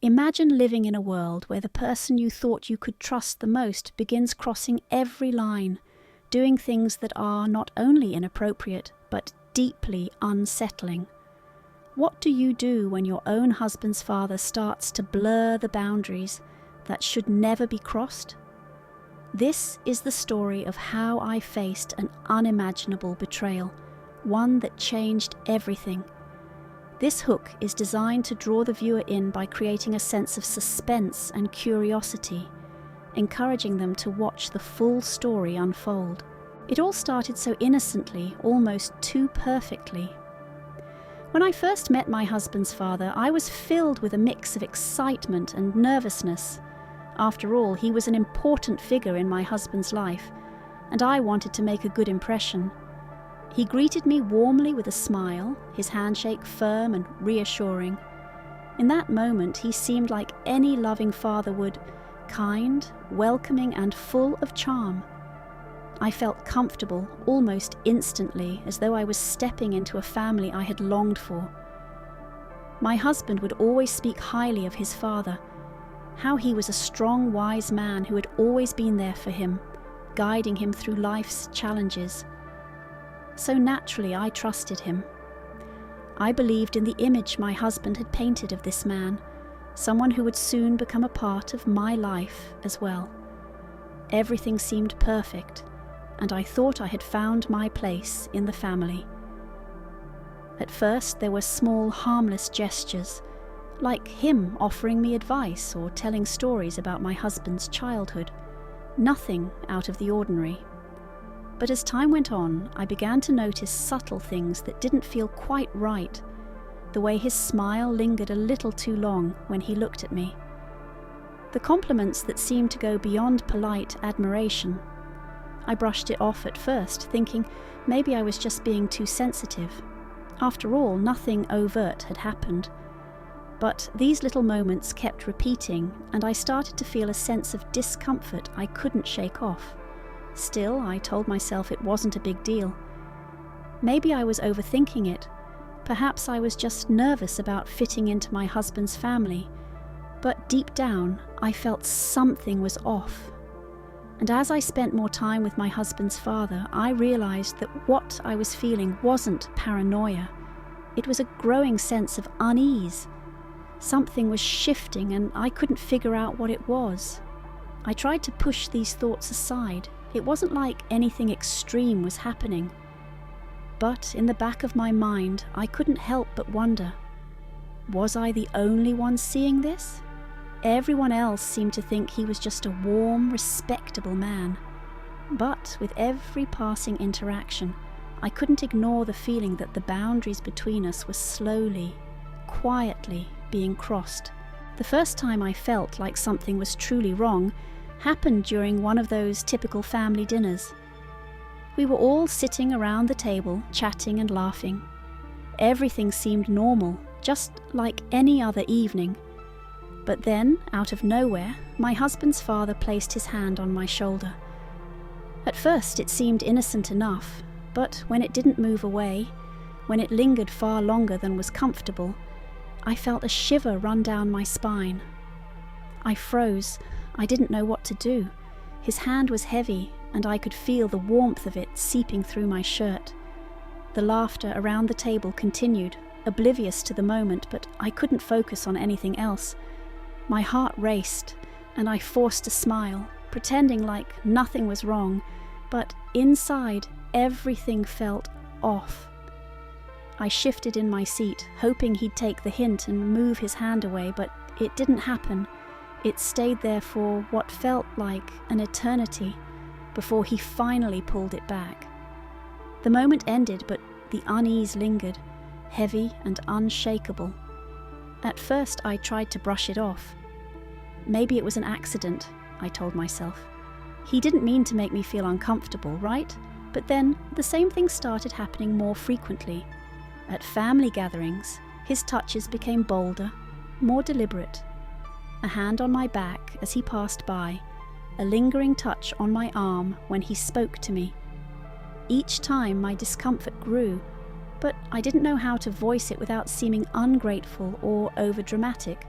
Imagine living in a world where the person you thought you could trust the most begins crossing every line, doing things that are not only inappropriate, but deeply unsettling. What do you do when your own husband's father starts to blur the boundaries that should never be crossed? This is the story of how I faced an unimaginable betrayal, one that changed everything. This hook is designed to draw the viewer in by creating a sense of suspense and curiosity, encouraging them to watch the full story unfold. It all started so innocently, almost too perfectly. When I first met my husband's father, I was filled with a mix of excitement and nervousness. After all, he was an important figure in my husband's life, and I wanted to make a good impression. He greeted me warmly with a smile, his handshake firm and reassuring. In that moment, he seemed like any loving father would, kind, welcoming, and full of charm. I felt comfortable almost instantly, as though I was stepping into a family I had longed for. My husband would always speak highly of his father, how he was a strong, wise man who had always been there for him, guiding him through life's challenges. So naturally, I trusted him. I believed in the image my husband had painted of this man, someone who would soon become a part of my life as well. Everything seemed perfect, and I thought I had found my place in the family. At first, there were small, harmless gestures, like him offering me advice or telling stories about my husband's childhood. Nothing out of the ordinary. But as time went on, I began to notice subtle things that didn't feel quite right. The way his smile lingered a little too long when he looked at me. The compliments that seemed to go beyond polite admiration. I brushed it off at first, thinking maybe I was just being too sensitive. After all, nothing overt had happened. But these little moments kept repeating, and I started to feel a sense of discomfort I couldn't shake off. Still, I told myself it wasn't a big deal. Maybe I was overthinking it. Perhaps I was just nervous about fitting into my husband's family. But deep down, I felt something was off. And as I spent more time with my husband's father, I realized that what I was feeling wasn't paranoia. It was a growing sense of unease. Something was shifting and I couldn't figure out what it was. I tried to push these thoughts aside. It wasn't like anything extreme was happening. But in the back of my mind, I couldn't help but wonder, was I the only one seeing this? Everyone else seemed to think he was just a warm, respectable man. But with every passing interaction, I couldn't ignore the feeling that the boundaries between us were slowly, quietly being crossed. The first time I felt like something was truly wrong happened during one of those typical family dinners. We were all sitting around the table, chatting and laughing. Everything seemed normal, just like any other evening. But then, out of nowhere, my husband's father placed his hand on my shoulder. At first it seemed innocent enough, but when it didn't move away, when it lingered far longer than was comfortable, I felt a shiver run down my spine. I froze. I didn't know what to do. His hand was heavy, and I could feel the warmth of it seeping through my shirt. The laughter around the table continued, oblivious to the moment, but I couldn't focus on anything else. My heart raced, and I forced a smile, pretending like nothing was wrong, but inside, everything felt off. I shifted in my seat, hoping he'd take the hint and move his hand away, but it didn't happen. It stayed there for what felt like an eternity before he finally pulled it back. The moment ended, but the unease lingered, heavy and unshakable. At first, I tried to brush it off. Maybe it was an accident, I told myself. He didn't mean to make me feel uncomfortable, right? But then, the same thing started happening more frequently. At family gatherings, his touches became bolder, more deliberate. A hand on my back as he passed by, a lingering touch on my arm when he spoke to me. Each time my discomfort grew, but I didn't know how to voice it without seeming ungrateful or overdramatic.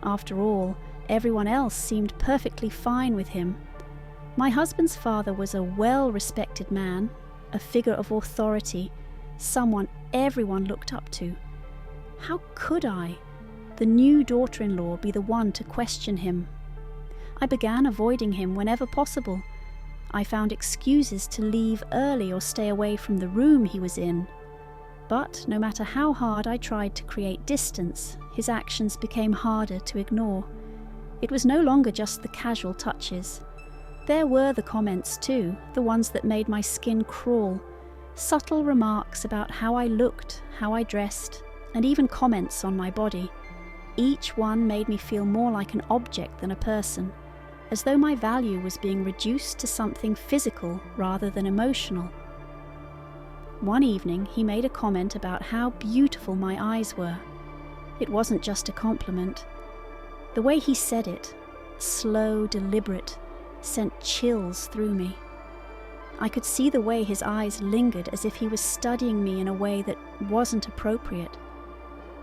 After all, everyone else seemed perfectly fine with him. My husband's father was a well-respected man, a figure of authority, someone everyone looked up to. How could I, the new daughter-in-law, be the one to question him? I began avoiding him whenever possible. I found excuses to leave early or stay away from the room he was in. But no matter how hard I tried to create distance, his actions became harder to ignore. It was no longer just the casual touches. There were the comments too, the ones that made my skin crawl. Subtle remarks about how I looked, how I dressed, and even comments on my body. Each one made me feel more like an object than a person, as though my value was being reduced to something physical rather than emotional. One evening he made a comment about how beautiful my eyes were. It wasn't just a compliment. The way he said it, slow, deliberate, sent chills through me. I could see the way his eyes lingered, as if he was studying me in a way that wasn't appropriate.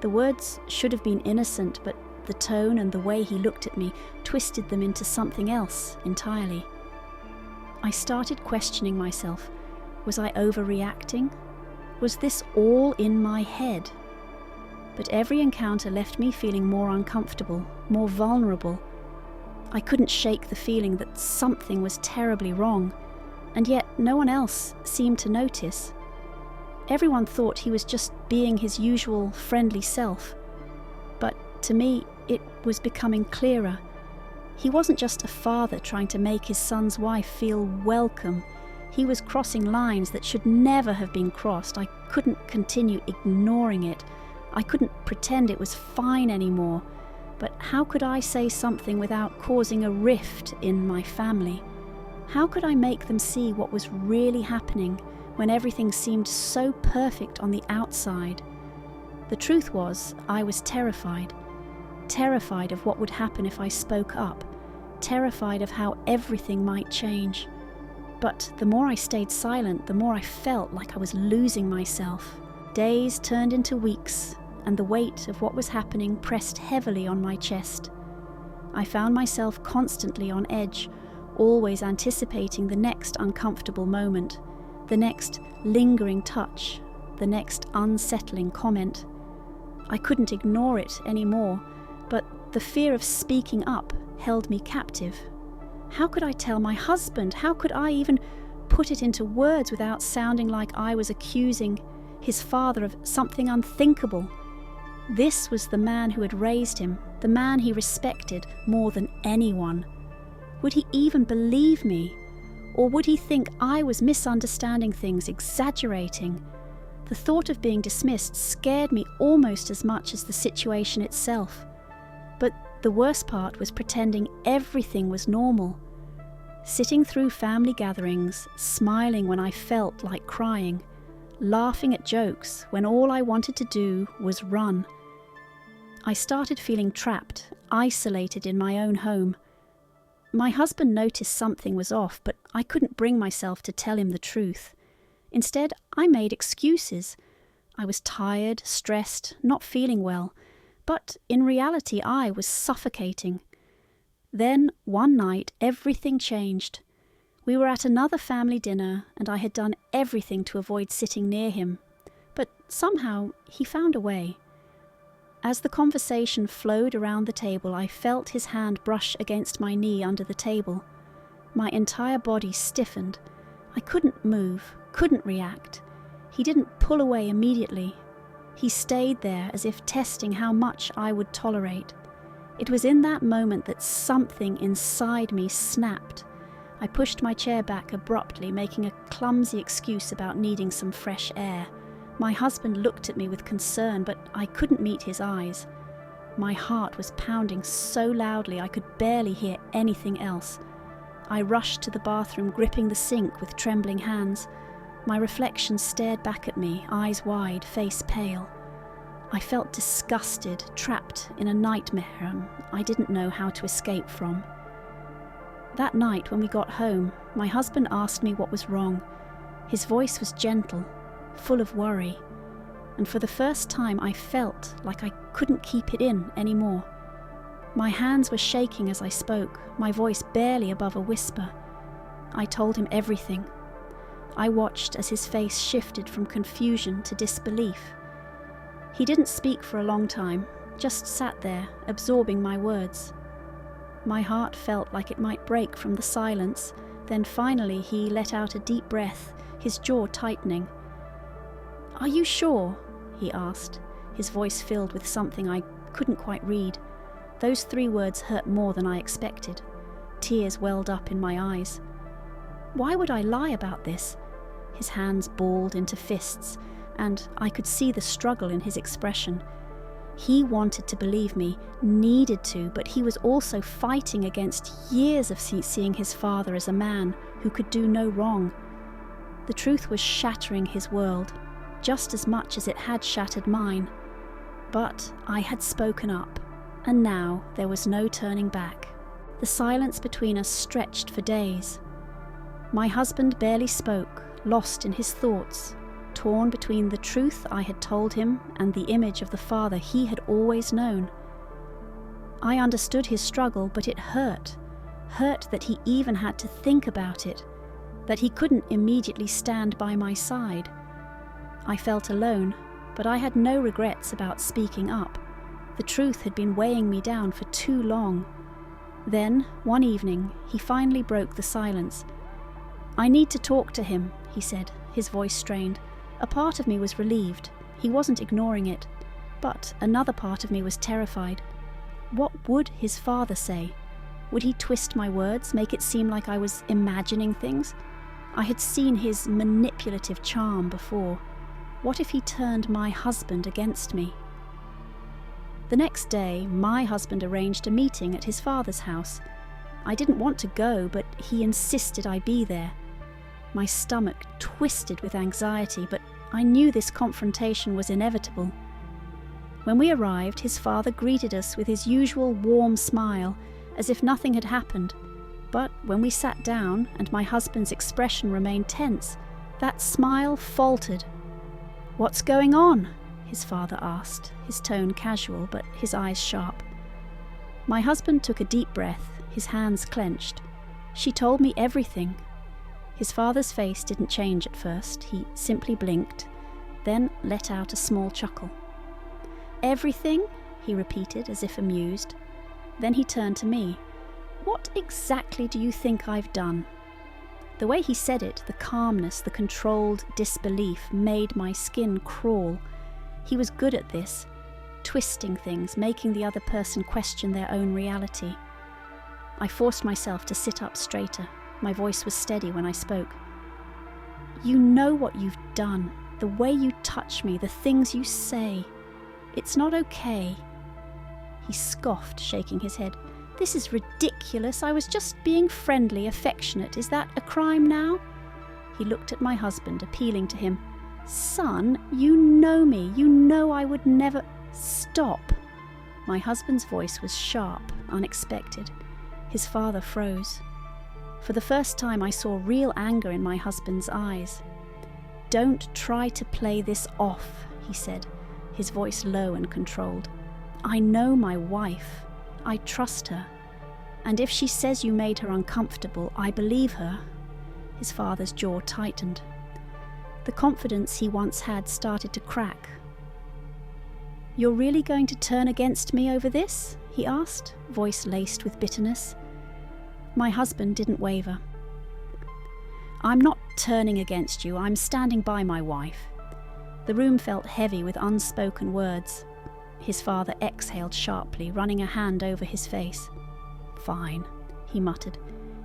The words should have been innocent, but the tone and the way he looked at me twisted them into something else entirely. I started questioning myself. Was I overreacting? Was this all in my head? But every encounter left me feeling more uncomfortable, more vulnerable. I couldn't shake the feeling that something was terribly wrong, and yet no one else seemed to notice. Everyone thought he was just being his usual friendly self. But to me, it was becoming clearer. He wasn't just a father trying to make his son's wife feel welcome. He was crossing lines that should never have been crossed. I couldn't continue ignoring it. I couldn't pretend it was fine anymore. But how could I say something without causing a rift in my family? How could I make them see what was really happening when everything seemed so perfect on the outside? The truth was, I was terrified. Terrified of what would happen if I spoke up. Terrified of how everything might change. But the more I stayed silent, the more I felt like I was losing myself. Days turned into weeks, and the weight of what was happening pressed heavily on my chest. I found myself constantly on edge, always anticipating the next uncomfortable moment, the next lingering touch, the next unsettling comment. I couldn't ignore it anymore, but the fear of speaking up held me captive. How could I tell my husband? How could I even put it into words without sounding like I was accusing his father of something unthinkable? This was the man who had raised him, the man he respected more than anyone. Would he even believe me? Or would he think I was misunderstanding things, exaggerating? The thought of being dismissed scared me almost as much as the situation itself. But the worst part was pretending everything was normal. Sitting through family gatherings, smiling when I felt like crying, laughing at jokes when all I wanted to do was run. I started feeling trapped, isolated in my own home. My husband noticed something was off, but I couldn't bring myself to tell him the truth. Instead, I made excuses. I was tired, stressed, not feeling well, but in reality I was suffocating. Then, one night, everything changed. We were at another family dinner, and I had done everything to avoid sitting near him. But somehow, he found a way. As the conversation flowed around the table, I felt his hand brush against my knee under the table. My entire body stiffened. I couldn't move, couldn't react. He didn't pull away immediately. He stayed there as if testing how much I would tolerate. It was in that moment that something inside me snapped. I pushed my chair back abruptly, making a clumsy excuse about needing some fresh air. My husband looked at me with concern, but I couldn't meet his eyes. My heart was pounding so loudly I could barely hear anything else. I rushed to the bathroom, gripping the sink with trembling hands. My reflection stared back at me, eyes wide, face pale. I felt disgusted, trapped in a nightmare I didn't know how to escape from. That night when we got home, my husband asked me what was wrong. His voice was gentle, full of worry, and for the first time I felt like I couldn't keep it in anymore. My hands were shaking as I spoke, my voice barely above a whisper. I told him everything. I watched as his face shifted from confusion to disbelief. He didn't speak for a long time, just sat there, absorbing my words. My heart felt like it might break from the silence. Then finally he let out a deep breath, his jaw tightening. "Are you sure?" he asked, his voice filled with something I couldn't quite read. Those 3 words hurt more than I expected. Tears welled up in my eyes. Why would I lie about this? His hands balled into fists, and I could see the struggle in his expression. He wanted to believe me, needed to, but he was also fighting against years of seeing his father as a man who could do no wrong. The truth was shattering his world, just as much as it had shattered mine. But I had spoken up, and now there was no turning back. The silence between us stretched for days. My husband barely spoke, lost in his thoughts, torn between the truth I had told him and the image of the father he had always known. I understood his struggle, but it hurt that he even had to think about it, that he couldn't immediately stand by my side. I felt alone, but I had no regrets about speaking up. The truth had been weighing me down for too long. Then, one evening, he finally broke the silence. "I need to talk to him," he said, his voice strained. A part of me was relieved. He wasn't ignoring it. But another part of me was terrified. What would his father say? Would he twist my words, make it seem like I was imagining things? I had seen his manipulative charm before. What if he turned my husband against me? The next day, my husband arranged a meeting at his father's house. I didn't want to go, but he insisted I be there. My stomach twisted with anxiety, but I knew this confrontation was inevitable. When we arrived, his father greeted us with his usual warm smile, as if nothing had happened. But when we sat down and my husband's expression remained tense, that smile faltered. "What's going on?" his father asked, his tone casual but his eyes sharp. My husband took a deep breath, his hands clenched. "She told me everything." His father's face didn't change at first. He simply blinked, then let out a small chuckle. "Everything?" he repeated, as if amused. Then he turned to me. "What exactly do you think I've done?" The way he said it, the calmness, the controlled disbelief, made my skin crawl. He was good at this, twisting things, making the other person question their own reality. I forced myself to sit up straighter. My voice was steady when I spoke. "You know what you've done, the way you touch me, the things you say. It's not okay." He scoffed, shaking his head. "This is ridiculous. I was just being friendly, affectionate. Is that a crime now?" He looked at my husband, appealing to him. "Son, you know me. You know I would never—" "Stop." My husband's voice was sharp, unexpected. His father froze. For the first time, I saw real anger in my husband's eyes. "Don't try to play this off," he said, his voice low and controlled. "I know my wife. I trust her. And if she says you made her uncomfortable, I believe her." His father's jaw tightened. The confidence he once had started to crack. "You're really going to turn against me over this?" he asked, voice laced with bitterness. My husband didn't waver. "I'm not turning against you. I'm standing by my wife." The room felt heavy with unspoken words. His father exhaled sharply, running a hand over his face. "Fine," he muttered.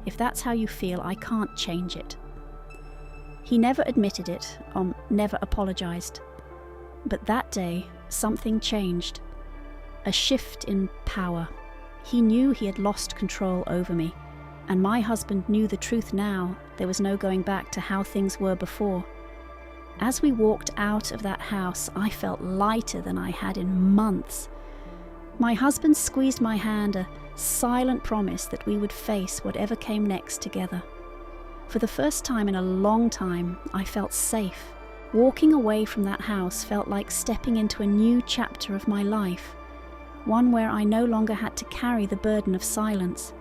"If that's how you feel, I can't change it." He never admitted it, never apologized. But that day, something changed. A shift in power. He knew he had lost control over me. And my husband knew the truth now. There was no going back to how things were before. As we walked out of that house, I felt lighter than I had in months. My husband squeezed my hand, a silent promise that we would face whatever came next together. For the first time in a long time, I felt safe. Walking away from that house felt like stepping into a new chapter of my life. one where I no longer had to carry the burden of silence.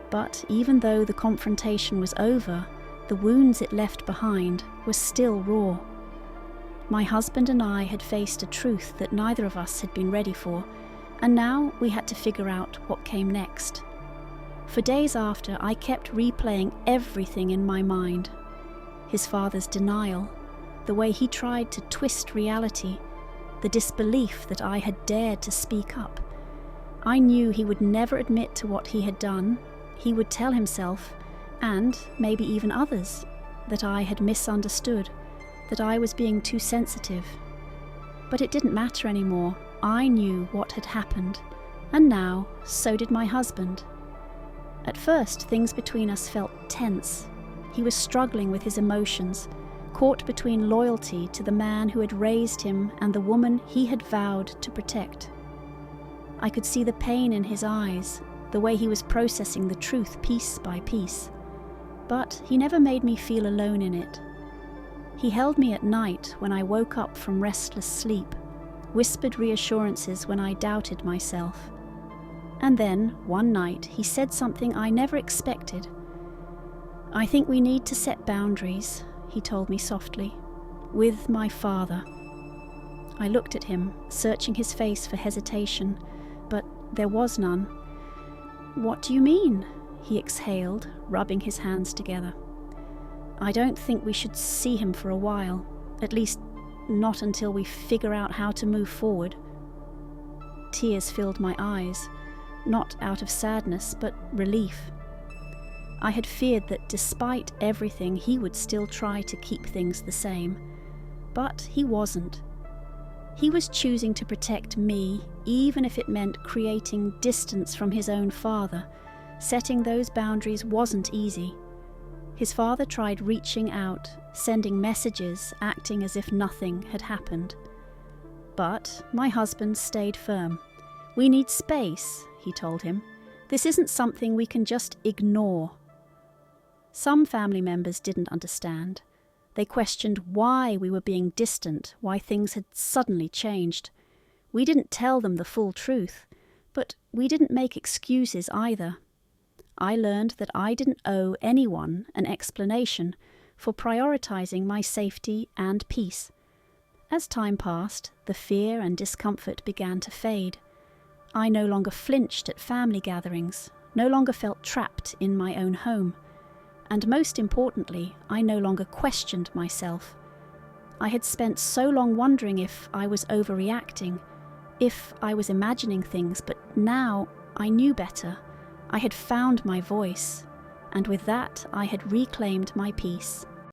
But even though the confrontation was over, the wounds it left behind were still raw. My husband and I had faced a truth that neither of us had been ready for, and now we had to figure out what came next. For days after, I kept replaying everything in my mind. His father's denial, the way he tried to twist reality, the disbelief that I had dared to speak up. I knew he would never admit to what he had done. He would tell himself, and maybe even others, that I had misunderstood, that I was being too sensitive. But it didn't matter anymore. I knew what had happened, and now so did my husband. At first, things between us felt tense. He was struggling with his emotions, caught between loyalty to the man who had raised him and the woman he had vowed to protect. I could see the pain in his eyes, the way he was processing the truth piece by piece. But he never made me feel alone in it. He held me at night when I woke up from restless sleep, whispered reassurances when I doubted myself. And then, one night, he said something I never expected. "I think we need to set boundaries," he told me softly, "with my father." I looked at him, searching his face for hesitation, but there was none. "What do you mean?" he exhaled, rubbing his hands together. "I don't think we should see him for a while, at least not until we figure out how to move forward." Tears filled my eyes, not out of sadness, but relief. I had feared that despite everything, he would still try to keep things the same. But he wasn't. He was choosing to protect me, even if it meant creating distance from his own father. Setting those boundaries wasn't easy. His father tried reaching out, sending messages, acting as if nothing had happened. But my husband stayed firm. "We need space," he told him. "This isn't something we can just ignore." Some family members didn't understand. They questioned why we were being distant, why things had suddenly changed. We didn't tell them the full truth, but we didn't make excuses either. I learned that I didn't owe anyone an explanation for prioritizing my safety and peace. As time passed, the fear and discomfort began to fade. I no longer flinched at family gatherings, no longer felt trapped in my own home. And most importantly, I no longer questioned myself. I had spent so long wondering if I was overreacting, if I was imagining things, but now I knew better. I had found my voice, and with that I had reclaimed my peace.